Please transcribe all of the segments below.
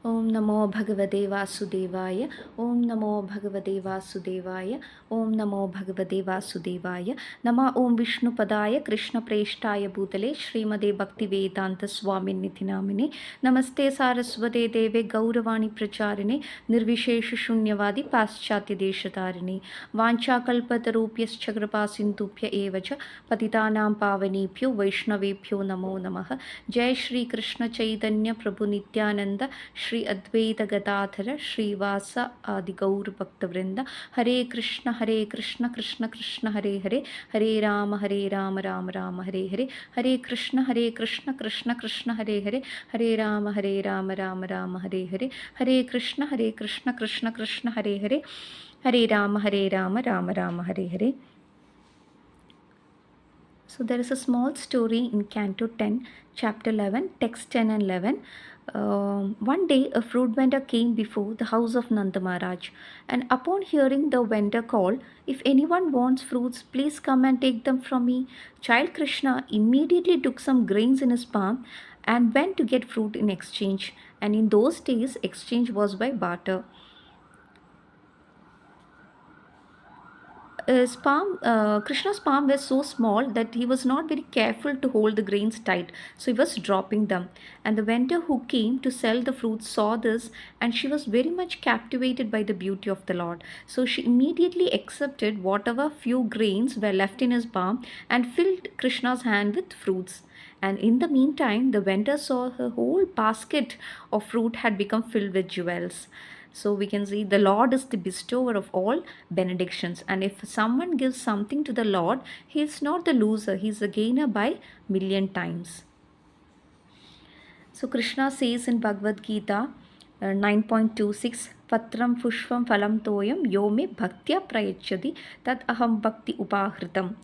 Om Namo Bhagavate Vasudevaya. Om Namo Bhagavate Vasudevaya. Om Namo Bhagavate Vasudevaya. Nama Om Vishnu Padaya Krishna Preshtaya Bhutale Srimade Bhakti Vedanta Swami Nithinamine. Namaste Saraswate Deve Gauravani Pracharine Nirvishesha Shunyavadi Paschatya Deshatarine. Vancha Kalpatarupyas Chagrapa Sindhupya Evacha Patitanam Pavanipyo Vaishnavepyo Namo Namaha. Jai Shri Krishna Chaitanya Prabhu Nityananda Shri Advaita Gadadhara Srivasa Adi Gaur Bhaktavrinda. Hare Krishna Krishna Krishna Hare Hare Hare Rama Rama Hare Hare. Hare Krishna Krishna Krishna Hare Hare Hare Rama Rama Hare Hare. Hare Krishna Krishna Krishna Hare Hare Hare Rama Rama Hare Hare. So there is a small story in Canto 10, Chapter 11, Text 10 and 11. One day a fruit vendor came before the house of Nanda Maharaj, and upon hearing the vendor call, "If anyone wants fruits, please come and take them from me." Child Krishna immediately took some grains in his palm and went to get fruit in exchange. And in those days, exchange was by barter. Krishna's palm was so small that he was not very careful to hold the grains tight, so he was dropping them. And the vendor who came to sell the fruits saw this, and she was very much captivated by the beauty of the Lord. So she immediately accepted whatever few grains were left in his palm and filled Krishna's hand with fruits. And in the meantime, the vendor saw her whole basket of fruit had become filled with jewels. So we can see the Lord is the bestower of all benedictions. And if someone gives something to the Lord, he is not the loser, he is the gainer by million times. So Krishna says in Bhagavad Gita 9.26, Patram Pushpam Phalam Toyam Yome Bhaktya Prayachati Tat Aham Bhakti Upahritam.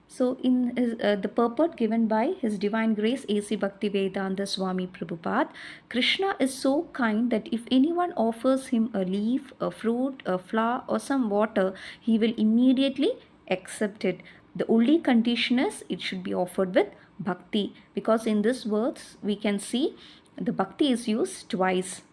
So, in the purport given by His Divine Grace A.C. Bhaktivedanta Swami Prabhupada, Krishna is so kind that if anyone offers him a leaf, a fruit, a flower, or some water, he will immediately accept it. The only condition is it should be offered with bhakti, because in this words we can see the bhakti is used twice.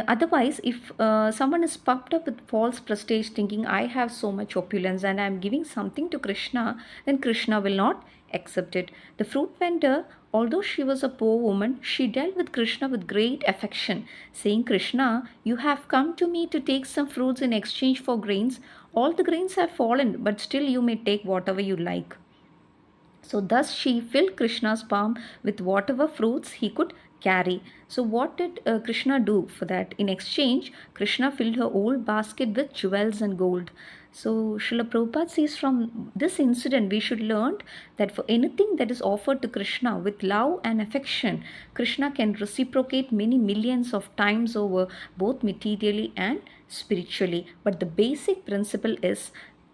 Otherwise, if someone is puffed up with false prestige, thinking I have so much opulence and I am giving something to Krishna, then Krishna will not accept it. The fruit vendor, although she was a poor woman, she dealt with Krishna with great affection, saying, "Krishna, you have come to me to take some fruits in exchange for grains. All the grains have fallen, but still you may take whatever you like." So thus she filled Krishna's palm with whatever fruits he could carry. So what did Krishna do for that? In exchange, Krishna filled her whole basket with jewels and gold. So Srila Prabhupada says from this incident we should learn that for anything that is offered to Krishna with love and affection, Krishna can reciprocate many millions of times over, both materially and spiritually. But the basic principle is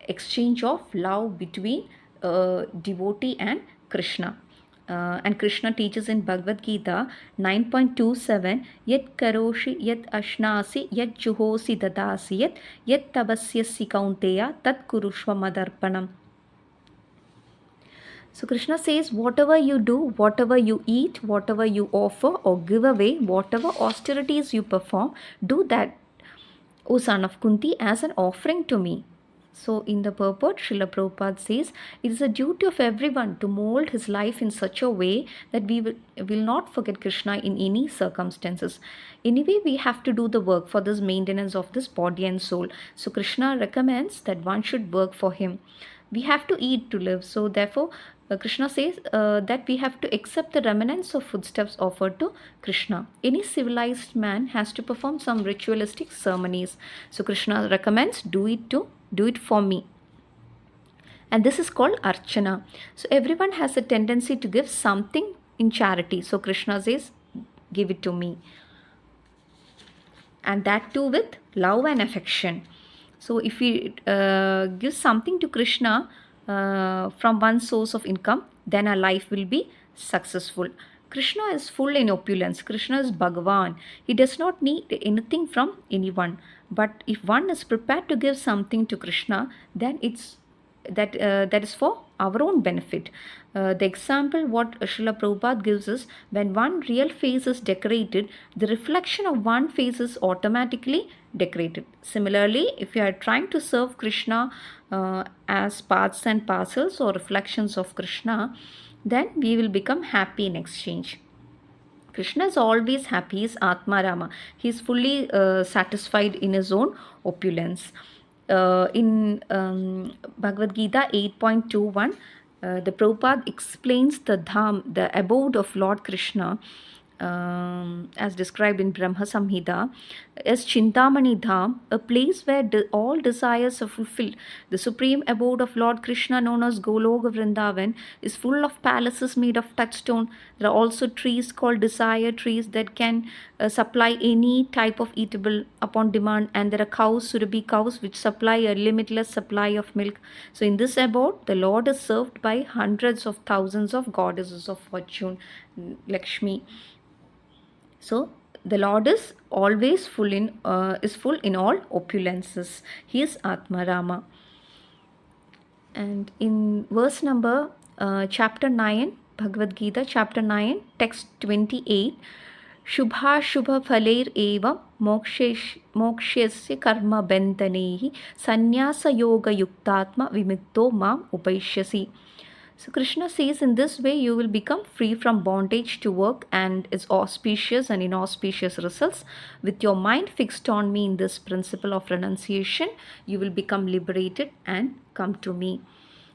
exchange of love between devotee and Krishna. And Krishna teaches in Bhagavad Gita 9.27, Yat karoshi yat ashnasi yat juhosi dadasi yat tabasyasi kaunteya tat kurushva madarpanam. So Krishna says, whatever you do, whatever you eat, whatever you offer or give away, whatever austerities you perform, do that, O son of Kunti, as an offering to me. So, in the purport, Srila Prabhupada says, it is a duty of everyone to mold his life in such a way that we will not forget Krishna in any circumstances. Anyway, we have to do the work for this maintenance of this body and soul. So, Krishna recommends that one should work for him. We have to eat to live. So, therefore, Krishna says that we have to accept the remnants of foodstuffs offered to Krishna. Any civilized man has to perform some ritualistic ceremonies. So, Krishna recommends do it for me. And this is called archana. So everyone has a tendency to give something in charity. So Krishna says, give it to me. And that too with love and affection. So if we give something to Krishna from one source of income, then our life will be successful. Krishna is full in opulence. Krishna is Bhagavan. He does not need anything from anyone. But if one is prepared to give something to Krishna, then that is for our own benefit. The example what Srila Prabhupada gives is, when one real face is decorated, the reflection of one face is automatically decorated. Similarly, if you are trying to serve Krishna as parts and parcels or reflections of Krishna, then we will become happy in exchange. Krishna is always happy, he is Atma Rama. He is fully satisfied in his own opulence. In Bhagavad Gita 8.21, the Prabhupada explains the Dham, the abode of Lord Krishna, as described in Brahma Samhita, as Chintamani Dham, a place where all desires are fulfilled. The supreme abode of Lord Krishna, known as Goloka Vrindavan, is full of palaces made of touchstone. There are also trees called desire trees that can supply any type of eatable upon demand, and there are cows, Surabhi cows, which supply a limitless supply of milk. So in this abode, the Lord is served by hundreds of thousands of goddesses of fortune, Lakshmi. So the Lord is always full in all opulences. He is Atma Rama. And in verse number chapter 9, Bhagavad Gita chapter 9, text 28, Shubha Shubha Phaler Eva Mokshesya Karma Bandhanehi Sannyasa Yoga Yuktatma Vimukto Mam Upaishyasi. So Krishna says, in this way you will become free from bondage to work and its auspicious and inauspicious results. With your mind fixed on me in this principle of renunciation, you will become liberated and come to me.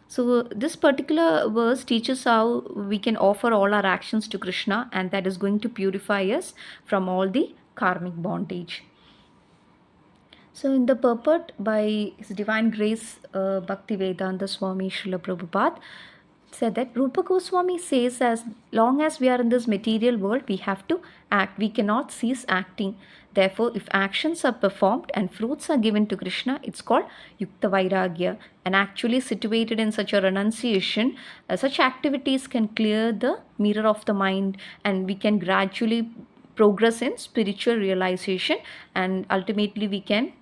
So this particular verse teaches how we can offer all our actions to Krishna, and that is going to purify us from all the karmic bondage. So in the purport by His Divine Grace Bhaktivedanta Swami Srila Prabhupada said that Rupa Goswami says, as long as we are in this material world, we have to act. We cannot cease acting. Therefore, if actions are performed and fruits are given to Krishna, it's called Yukta Vairagya. And actually situated in such a renunciation, such activities can clear the mirror of the mind, and we can gradually progress in spiritual realization, and ultimately we can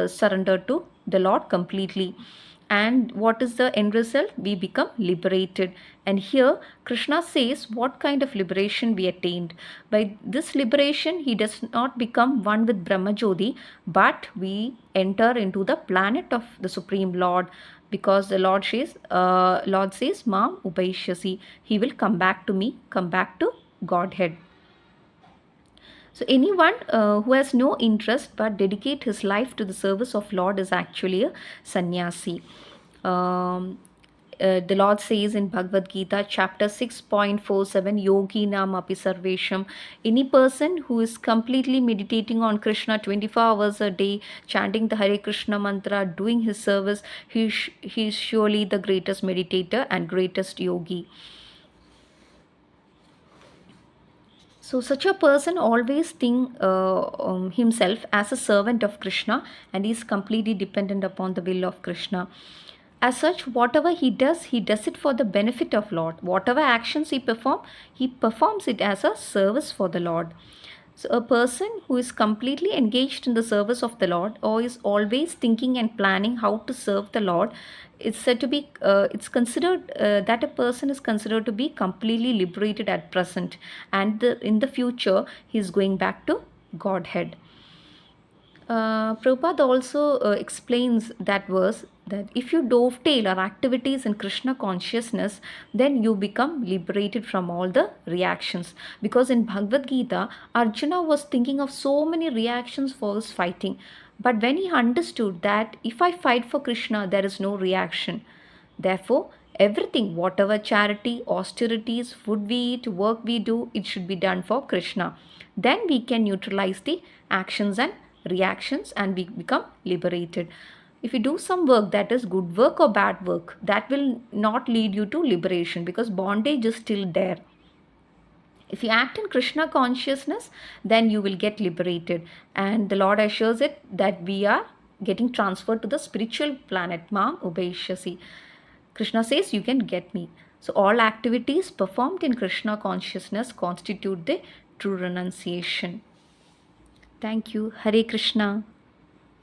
surrender to the Lord completely. And what is the end result? We become liberated. And here Krishna says what kind of liberation we attained. By this liberation, he does not become one with Brahmajyoti, but we enter into the planet of the Supreme Lord, because the Lord says, Mam Upaishyasi. He will come back to me, come back to Godhead. So anyone who has no interest but dedicate his life to the service of Lord is actually a sannyasi. The Lord says in Bhagavad Gita chapter 6.47, Yogi Nam Api Sarvesham, any person who is completely meditating on Krishna 24 hours a day, chanting the Hare Krishna mantra, doing his service, he is surely the greatest meditator and greatest yogi. So such a person always think himself as a servant of Krishna, and is completely dependent upon the will of Krishna. As such, whatever he does it for the benefit of Lord. Whatever actions he performs it as a service for the Lord. So a person who is completely engaged in the service of the Lord, or is always thinking and planning how to serve the Lord, it's said to be, it's considered that a person is considered to be completely liberated at present, and in the future he is going back to Godhead. Prabhupada also explains that verse, that if you dovetail our activities in Krishna consciousness, then you become liberated from all the reactions. Because in Bhagavad Gita, Arjuna was thinking of so many reactions for his fighting. But when he understood that if I fight for Krishna, there is no reaction. Therefore, everything, whatever charity, austerities, food we eat, work we do, it should be done for Krishna. Then we can neutralize the actions and reactions, and we become liberated. If you do some work that is good work or bad work, that will not lead you to liberation, because bondage is still there. If you act in Krishna consciousness, then you will get liberated. And the Lord assures it that we are getting transferred to the spiritual planet, Mam Upaishyasi. Krishna says you can get me. So all activities performed in Krishna consciousness constitute the true renunciation. Thank you. Hare Krishna.